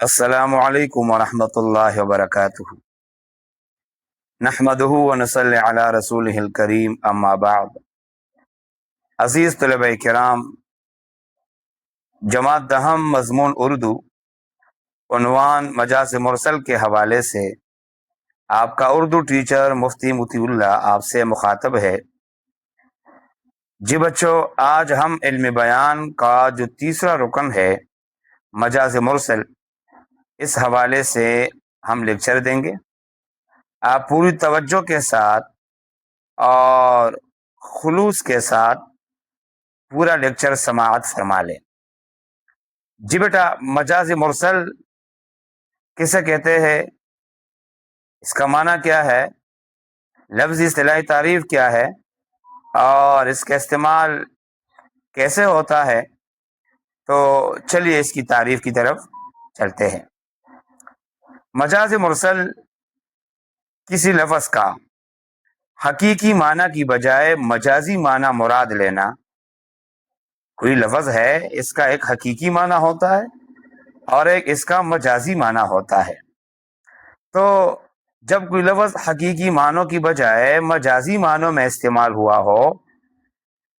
السلام علیکم ورحمۃ اللہ وبرکاتہ۔ نحمدہ ونصلی علی رسولہ الکریم، اما بعد۔ عزیز طلبہ کرام، جماعت دہم مضمون اردو عنوان مجاز مرسل کے حوالے سے آپ کا اردو ٹیچر مفتی مطیع اللہ آپ سے مخاطب ہے۔ جی بچوں، آج ہم علم بیان کا جو تیسرا رکن ہے مجاز مرسل، اس حوالے سے ہم لیکچر دیں گے۔ آپ پوری توجہ کے ساتھ اور خلوص کے ساتھ پورا لیکچر سماعت فرما لیں۔ جی بیٹا، مجاز مرسل کسے کہتے ہیں، اس کا معنی کیا ہے، لفظی اصطلاحی تعریف کیا ہے، اور اس کا استعمال کیسے ہوتا ہے، تو چلیے اس کی تعریف کی طرف چلتے ہیں۔ مجاز مرسل کسی لفظ کا حقیقی معنی کی بجائے مجازی معنی مراد لینا۔ کوئی لفظ ہے، اس کا ایک حقیقی معنی ہوتا ہے اور ایک اس کا مجازی معنی ہوتا ہے۔ تو جب کوئی لفظ حقیقی معنوں کی بجائے مجازی معنوں میں استعمال ہوا ہو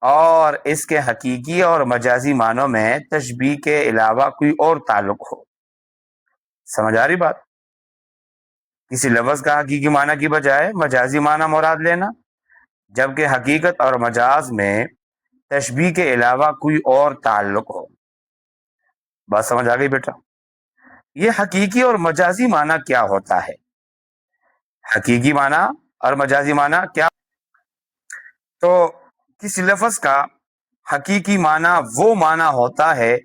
اور اس کے حقیقی اور مجازی معنوں میں تشبیہ کے علاوہ کوئی اور تعلق ہو، سمجھ آ رہی بات؟ کسی لفظ کا حقیقی معنی کی بجائے مجازی معنی مراد لینا، جبکہ حقیقت اور مجاز میں تشبیہ کے علاوہ کوئی اور تعلق ہو۔ بات سمجھ آ گئی بیٹا؟ یہ حقیقی اور مجازی معنی کیا ہوتا ہے؟ حقیقی معنی اور مجازی معنی کیا؟ تو کسی لفظ کا حقیقی معنی وہ معنی ہوتا ہے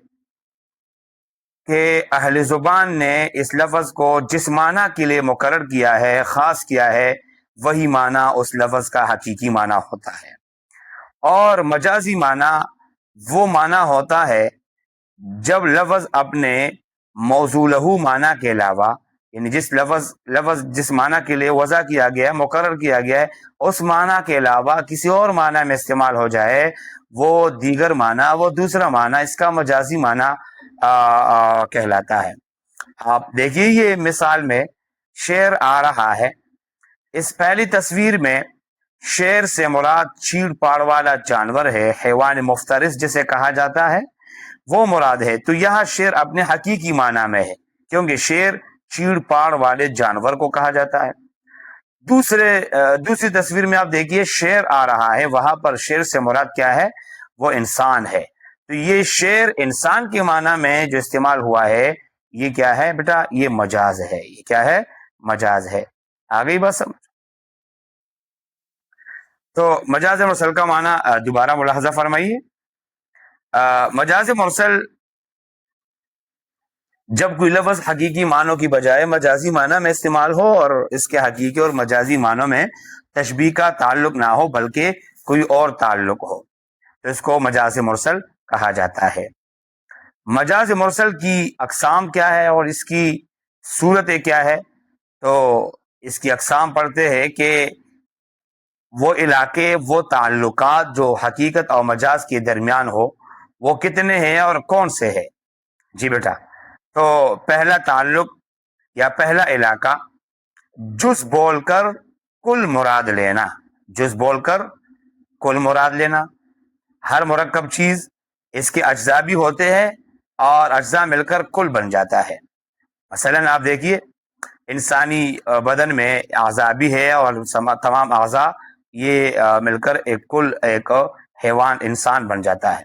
کہ اہل زبان نے اس لفظ کو جس معنی کے لیے مقرر کیا ہے، خاص کیا ہے، وہی معنی اس لفظ کا حقیقی معنی ہوتا ہے۔ اور مجازی معنی وہ معنی ہوتا ہے جب لفظ اپنے موضوع لہو معنی کے علاوہ، یعنی لفظ جس معنی کے لیے وضع کیا گیا ہے، مقرر کیا گیا ہے، اس معنی کے علاوہ کسی اور معنی میں استعمال ہو جائے، وہ دیگر معنی، وہ دوسرا معنی، اس کا مجازی معنی کہلاتا ہے۔ آپ دیکھیے، یہ مثال میں شیر آ رہا ہے۔ اس پہلی تصویر میں شیر سے مراد چیڑ پاڑ والا جانور ہے، حیوان مفترس جسے کہا جاتا ہے، وہ مراد ہے۔ تو یہاں شیر اپنے حقیقی معنی میں ہے، کیونکہ شیر چیڑ پاڑ والے جانور کو کہا جاتا ہے۔ دوسری تصویر میں آپ دیکھیے شیر آ رہا ہے، وہاں پر شیر سے مراد کیا ہے، وہ انسان ہے۔ تو یہ شیر انسان کے معنی میں جو استعمال ہوا ہے، یہ کیا ہے بیٹا، یہ مجاز ہے۔ یہ کیا ہے؟ مجاز ہے۔ آ گئی بات سمجھ؟ تو مجاز مرسل کا معنی دوبارہ ملاحظہ فرمائیے۔ مجاز مرسل جب کوئی لفظ حقیقی معنوں کی بجائے مجازی معنی میں استعمال ہو اور اس کے حقیقی اور مجازی معنوں میں تشبیہ کا تعلق نہ ہو بلکہ کوئی اور تعلق ہو، تو اس کو مجاز مرسل کہا جاتا ہے۔ مجاز مرسل کی اقسام کیا ہے اور اس کی صورتیں کیا ہے؟ تو اس کی اقسام پڑھتے ہیں کہ وہ علاقے، وہ تعلقات جو حقیقت اور مجاز کے درمیان ہو، وہ کتنے ہیں اور کون سے ہیں؟ جی بیٹا، تو پہلا تعلق یا پہلا علاقہ، جز بول کر کل مراد لینا۔ جز بول کر کل مراد لینا۔ ہر مرکب چیز، اس کے اجزاء بھی ہوتے ہیں اور اجزاء مل کر کل بن جاتا ہے۔ مثلا آپ دیکھیے، انسانی بدن میں اعضاء بھی ہے اور تمام اعضاء یہ مل کر ایک کل، ایک حیوان، انسان بن جاتا ہے۔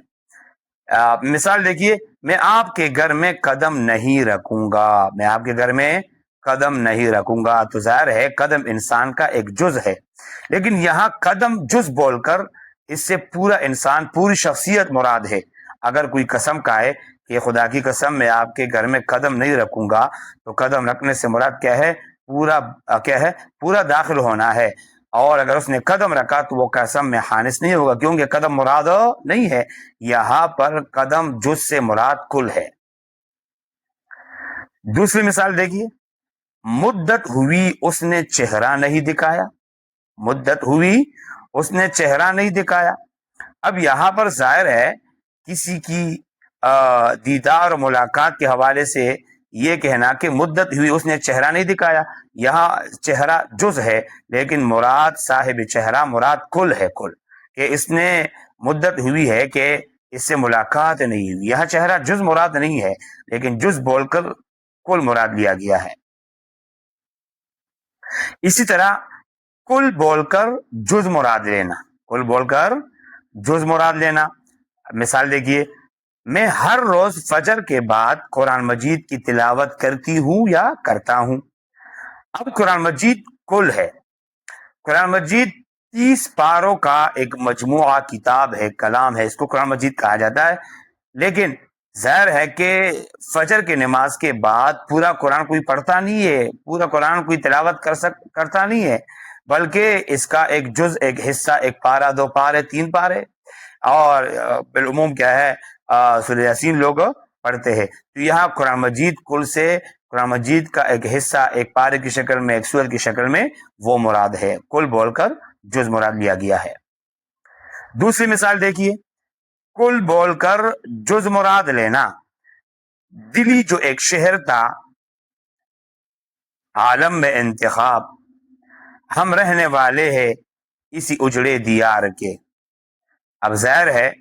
مثال دیکھیے، میں آپ کے گھر میں قدم نہیں رکھوں گا۔ میں آپ کے گھر میں قدم نہیں رکھوں گا، تو ظاہر ہے قدم انسان کا ایک جز ہے، لیکن یہاں قدم جز بول کر اس سے پورا انسان، پوری شخصیت مراد ہے۔ اگر کوئی قسم کھائے کہ خدا کی قسم میں آپ کے گھر میں قدم نہیں رکھوں گا، تو قدم رکھنے سے مراد کیا ہے؟ پورا داخل ہونا ہے۔ اور اگر اس نے قدم رکھا تو وہ قسم میں خانص نہیں ہوگا، کیونکہ قدم مراد نہیں ہے۔ یہاں پر قدم جز سے مراد کل ہے۔ دوسری مثال دیکھیے، مدت ہوئی اس نے چہرہ نہیں دکھایا۔ مدت ہوئی اس نے چہرہ نہیں دکھایا۔ اب یہاں پر ظاہر ہے کسی کی دیدار اور ملاقات کے حوالے سے یہ کہنا کہ مدت ہوئی اس نے چہرہ نہیں دکھایا، یہاں چہرہ جز ہے لیکن مراد صاحب چہرہ مراد کل ہے، کل کہ اس نے مدت ہوئی ہے کہ اس سے ملاقات نہیں ہوئی، یہاں چہرہ جز مراد نہیں ہے لیکن جز بول کر کل مراد لیا گیا ہے۔ اسی طرح کل بول کر جز مراد لینا، کل بول کر جز مراد لینا، مثال دیکھیے، میں ہر روز فجر کے بعد قرآن مجید کی تلاوت کرتی ہوں یا کرتا ہوں۔ اب قرآن مجید کل ہے، قرآن مجید 30 پاروں کا ایک مجموعہ کتاب ہے، کلام ہے، اس کو قرآن مجید کہا جاتا ہے، لیکن ظاہر ہے کہ فجر کی نماز کے بعد پورا قرآن کوئی پڑھتا نہیں ہے، پورا قرآن کوئی تلاوت کرتا نہیں ہے، بلکہ اس کا ایک جز، ایک حصہ، ایک پارہ، 2 پارے، 3 پارے، اور بالعموم کیا ہے سورہ یاسین لوگ پڑھتے ہیں۔ تو یہاں قرآن مجید کل سے قرآن مجید کا ایک حصہ ایک پارے کی شکل میں، ایک سورت کی شکل میں وہ مراد ہے، کل بول کر جز مراد لیا گیا ہے۔ دوسری مثال دیکھیے، کل بول کر جز مراد لینا، دلی جو ایک شہر تھا عالم میں انتخاب، ہم رہنے والے ہیں اسی اجڑے دیار کے۔ اب ظاہر ہے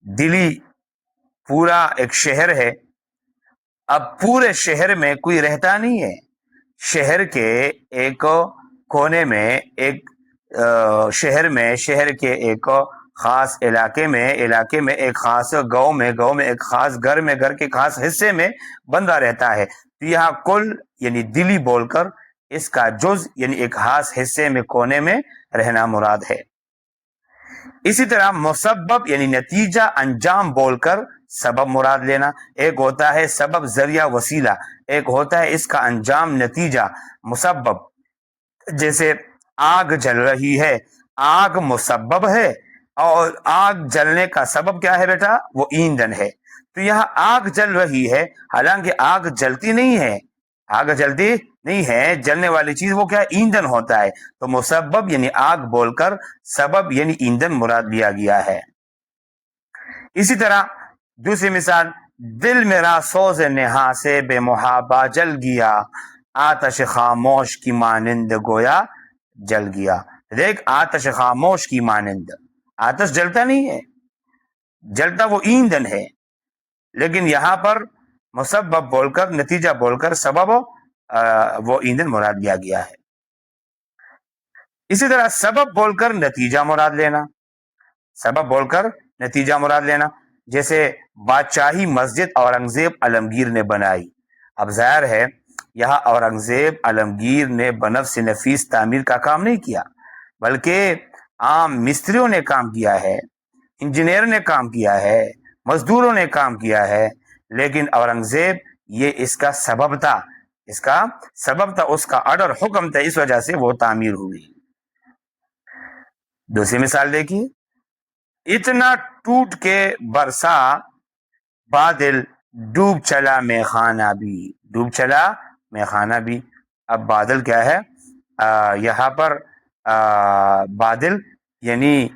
دلی پورا ایک شہر ہے، اب پورے شہر میں کوئی رہتا نہیں ہے، شہر کے ایک کونے میں، ایک شہر کے ایک خاص علاقے میں ایک خاص گاؤں میں ایک خاص گھر کے خاص حصے میں بندہ رہتا ہے۔ تو یہاں کل یعنی دلی بول کر اس کا جز یعنی ایک خاص حصے میں، کونے میں رہنا مراد ہے۔ اسی طرح مسبب یعنی نتیجہ، انجام بول کر سبب مراد لینا، ایک ہوتا ہے سبب، ذریعہ، وسیلہ، ایک ہوتا ہے اس کا انجام، نتیجہ، مسبب۔ جیسے آگ جل رہی ہے، آگ مسبب ہے اور آگ جلنے کا سبب کیا ہے بیٹا؟ وہ ایندھن ہے۔ تو یہاں آگ جل رہی ہے، حالانکہ آگ جلتی نہیں ہے، آگ جلتی نہیں ہے، جلنے والی چیز وہ کیا ہے؟ ایندھن ہوتا ہے۔ تو مسبب یعنی آگ بول کر سبب یعنی ایندھن مراد لیا گیا ہے۔ اسی طرح دوسری مثال، دل میرا سوز نہا سے بے محابہ جل گیا، آتش خاموش کی مانند گویا جل گیا۔ دیکھ، آتش خاموش کی مانند، آتش جلتا نہیں ہے، جلتا وہ ایندھن ہے، لیکن یہاں پر مسبب بول کر، نتیجہ بول کر سبب وہ ایندھن مراد لیا گیا ہے۔ اسی طرح سبب بول کر نتیجہ مراد لینا، سبب بول کر نتیجہ مراد لینا، جیسے بادشاہی مسجد اورنگزیب عالمگیر نے بنائی۔ اب ظاہر ہے یہاں اورنگزیب عالمگیر نے بنفس نفیس تعمیر کا کام نہیں کیا، بلکہ عام مستریوں نے کام کیا ہے، انجینئر نے کام کیا ہے، مزدوروں نے کام کیا ہے، لیکن اورنگزیب یہ اس کا سبب تھا، اس کا سبب تھا، اس کا آرڈر، حکم تھا، اس وجہ سے وہ تعمیر ہوئی۔ دوسری مثال دیکھیے، اتنا ٹوٹ کے برسا بادل، ڈوب چلا میں خانہ بھی، ڈوب چلا میں خانہ بھی۔ اب بادل کیا ہے؟ یہاں پر بادل یعنی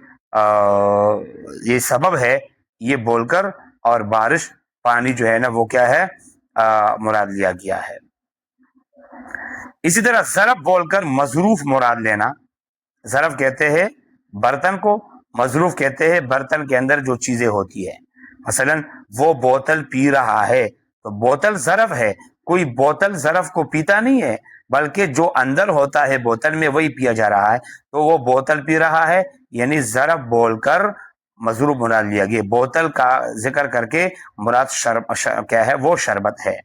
یہ سبب ہے، یہ بول کر، اور بارش، پانی جو ہے نا وہ کیا ہے؟ مراد لیا گیا ہے۔ اسی طرح ظرف بول کر مظروف مراد لینا، ظرف کہتے ہیں برتن کو، مظروف کہتے ہیں برتن کے اندر جو چیزیں ہوتی ہے۔ مثلا وہ بوتل پی رہا ہے تو بوتل ظرف ہے، کوئی بوتل ظرف کو پیتا نہیں ہے، بلکہ جو اندر ہوتا ہے بوتل میں وہی پیا جا رہا ہے، تو وہ بوتل پی رہا ہے، یعنی ظرف بول کر مظروف مراد لیا گیا، بوتل کا ذکر کر کے مراد کیا ہے؟ وہ شربت ہے۔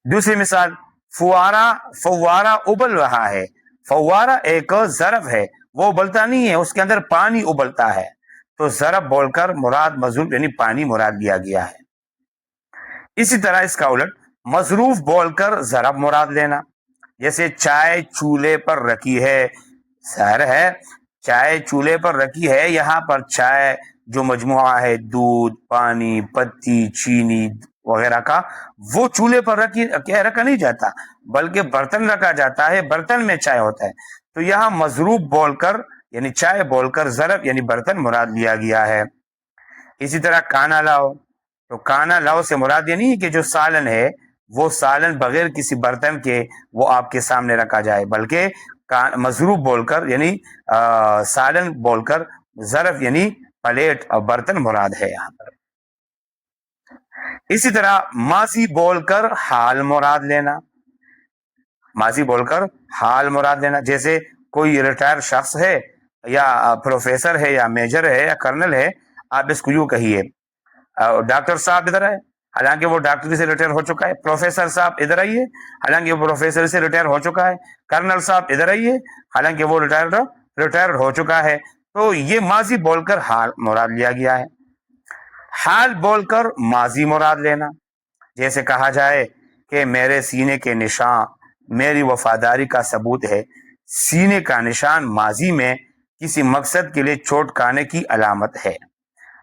دوسری مثال، فوارہ ابل رہا ہے، فوارہ ایک ظرف ہے، وہ ابلتا نہیں ہے، اس کے اندر پانی ابلتا ہے، تو ظرف بول کر مراد مظروف یعنی پانی مراد لیا گیا ہے۔ اسی طرح اس کا الٹ، مظروف بول کر ظرف مراد لینا، جیسے چائے چولہے پر رکھی ہے، ظاہر ہے چائے چولہے پر رکھی ہے، یہاں پر چائے جو مجموعہ ہے، دودھ، پانی، پتی، چینی وغیرہ کا، وہ چولہے پر رکھا نہیں جاتا، بلکہ برتن رکھا جاتا ہے، برتن میں چائے ہوتا ہے۔ تو یہاں مظروف بول کر یعنی چائے بول کر ظرف یعنی برتن مراد لیا گیا ہے۔ اسی طرح کانا لاؤ، تو کانا لو سے مراد یہ نہیں ہے کہ جو سالن ہے وہ سالن بغیر کسی برتن کے وہ آپ کے سامنے رکھا جائے، بلکہ مضروب بول کر یعنی سالن بول کر ظرف یعنی پلیٹ اور برتن مراد ہے یہاں پر۔ اسی طرح ماضی بول کر حال مراد لینا، ماضی بول کر حال مراد لینا، جیسے کوئی ریٹائر شخص ہے یا پروفیسر ہے یا میجر ہے یا کرنل ہے، آپ اس کو یوں کہیے ڈاکٹر صاحب ادھر آئے، حالانکہ وہ ڈاکٹری سے ریٹائر ہو چکا ہے، پروفیسر صاحب ادھر آئیے، حالانکہ وہ پروفیسر سے ریٹائر ہو چکا ہے، کرنل صاحب ادھر آئیے، حالانکہ وہ ریٹائر ہو چکا ہے۔ تو یہ ماضی بول کر حال مراد لیا گیا ہے۔ حال بول کر ماضی مراد لینا، جیسے کہا جائے کہ میرے سینے کے نشان میری وفاداری کا ثبوت ہے۔ سینے کا نشان ماضی میں کسی مقصد کے لیے چوٹ کھانے کی علامت ہے۔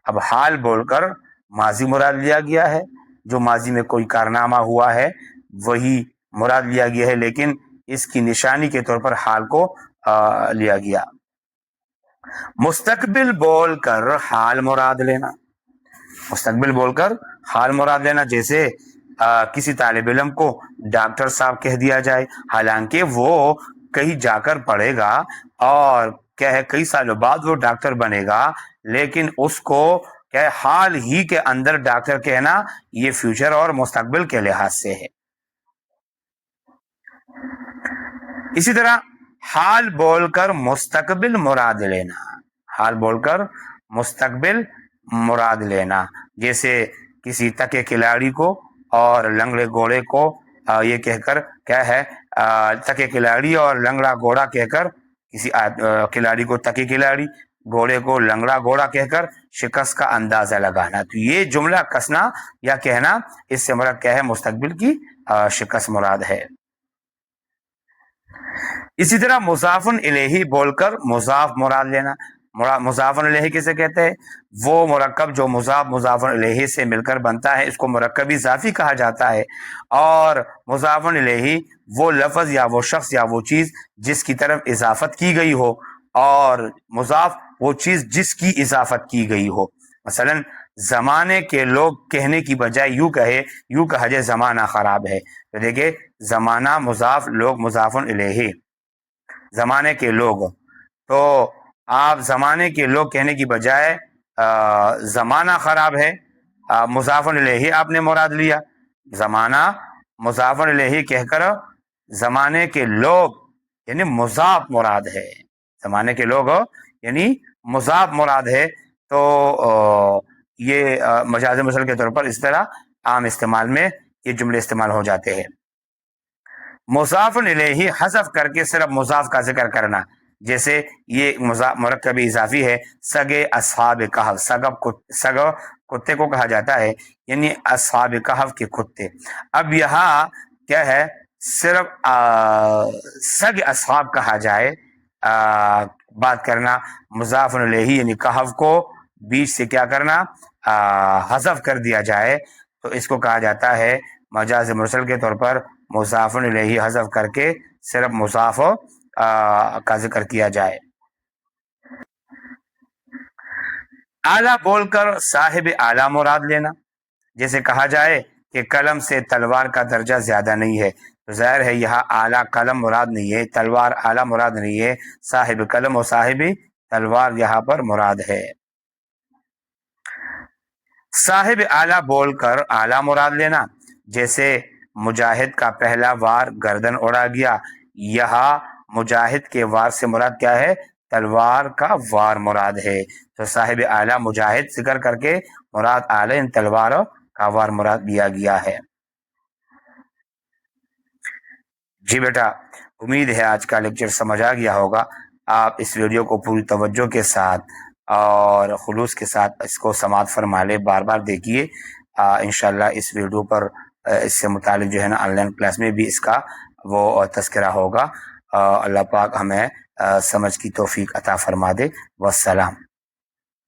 اب حال بول کر ماضی مراد لیا گیا ہے، جو ماضی میں کوئی کارنامہ ہوا ہے وہی مراد لیا گیا ہے، لیکن اس کی نشانی کے طور پر حال کو لیا گیا۔ مستقبل بول کر حال مراد لینا، مستقبل بول کر حال مراد لینا، جیسے کسی طالب علم کو ڈاکٹر صاحب کہہ دیا جائے، حالانکہ وہ کہیں جا کر پڑھے گا اور کیا ہے کئی سالوں بعد وہ ڈاکٹر بنے گا، لیکن اس کو کیا ہے حال ہی کے اندر ڈاکٹر کہنا یہ فیوچر اور مستقبل کے لحاظ سے ہے۔ اسی طرح حال بول کر مستقبل مراد لینا، حال بول کر مستقبل مراد لینا، جیسے کسی تکے کھلاڑی کو اور لنگڑے گھوڑے کو یہ کہہ کر کیا ہے تکے کھلاڑی اور لنگڑا گھوڑا کہہ کر کسی کھلاڑی کو تکے کھلاڑی، گھوڑے کو لنگڑا گھوڑا کہہ کر شکست کا اندازہ لگانا۔ تو یہ جملہ کسنا یا کہنا اس سے مراد کیا ہے مستقبل کی شکست مراد ہے۔ اسی طرح مضاف الیہ بول کر مضاف مراد لینا، مضاف الیہ کسے کہتے ہیں؟ وہ مرکب جو مضاف الیہ سے مل کر بنتا ہے، اس کو مرکب اضافی کہا جاتا ہے۔ اور مضاف الیہ وہ لفظ یا وہ شخص یا وہ چیز جس کی طرف اضافت کی گئی ہو، اور مضاف وہ چیز جس کی اضافت کی گئی ہو۔ مثلا زمانے کے لوگ کہنے کی بجائے یوں کہا جائے زمانہ خراب ہے، تو دیکھیں زمانہ مضاف، لوگ مضاف الیہ، زمانے کے لوگ، تو آپ زمانے کے لوگ کہنے کی بجائے زمانہ خراب ہے، مضاف الیہ آپ نے مراد لیا، زمانہ مضاف الیہ کہہ کر زمانے کے لوگ یعنی مضاف مراد ہے، زمانے کے لوگ یعنی مضاف مراد ہے۔ تو یہ مجاز مرسل کے طور پر اس طرح عام استعمال میں یہ جملے استعمال ہو جاتے ہیں۔ مضاف الیہ حذف کر کے صرف مضاف کا ذکر کرنا، جیسے یہ مرکب اضافی ہے، سگے اصحاب کہف، سگ کتے کو کہا جاتا ہے، یعنی اصحاب کہف کے کتے۔ اب یہاں کیا ہے صرف سگ اصحاب کہا جائے، بات کرنا مضاف الیہ یعنی کہف کو بیچ سے کیا کرنا حذف کر دیا جائے، تو اس کو کہا جاتا ہے مجاز مرسل کے طور پر مضاف الیہ حذف کر کے صرف مضاف کا ذکر کیا جائے۔ اعلیٰ بول کر صاحب اعلیٰ مراد لینا، جیسے کہا جائے کہ قلم سے تلوار کا درجہ زیادہ نہیں ہے، تو ظاہر ہے یہاں اعلیٰ قلم مراد نہیں ہے، تلوار اعلیٰ مراد نہیں ہے، صاحب قلم اور صاحب تلوار یہاں پر مراد ہے۔ صاحب اعلیٰ بول کر اعلیٰ مراد لینا، جیسے مجاہد کا پہلا وار گردن اڑا گیا، یہاں مجاہد کے وار سے مراد کیا ہے تلوار کا وار مراد ہے، تو صاحب اعلیٰ مجاہد ذکر کر کے مراد اعلیٰ ان تلوار کا وار مراد دیا گیا ہے۔ جی بیٹا، امید ہے آج کا لیکچر سمجھ آ گیا ہوگا۔ آپ اس ویڈیو کو پوری توجہ کے ساتھ اور خلوص کے ساتھ اس کو سماعت فرما لے، بار بار دیکھیے، انشاءاللہ اس ویڈیو پر اس سے متعلق جو ہے نا آن لائن کلاس میں بھی اس کا وہ تذکرہ ہوگا۔ اللہ پاک ہمیں سمجھ کی توفیق عطا فرما دے۔ والسلام۔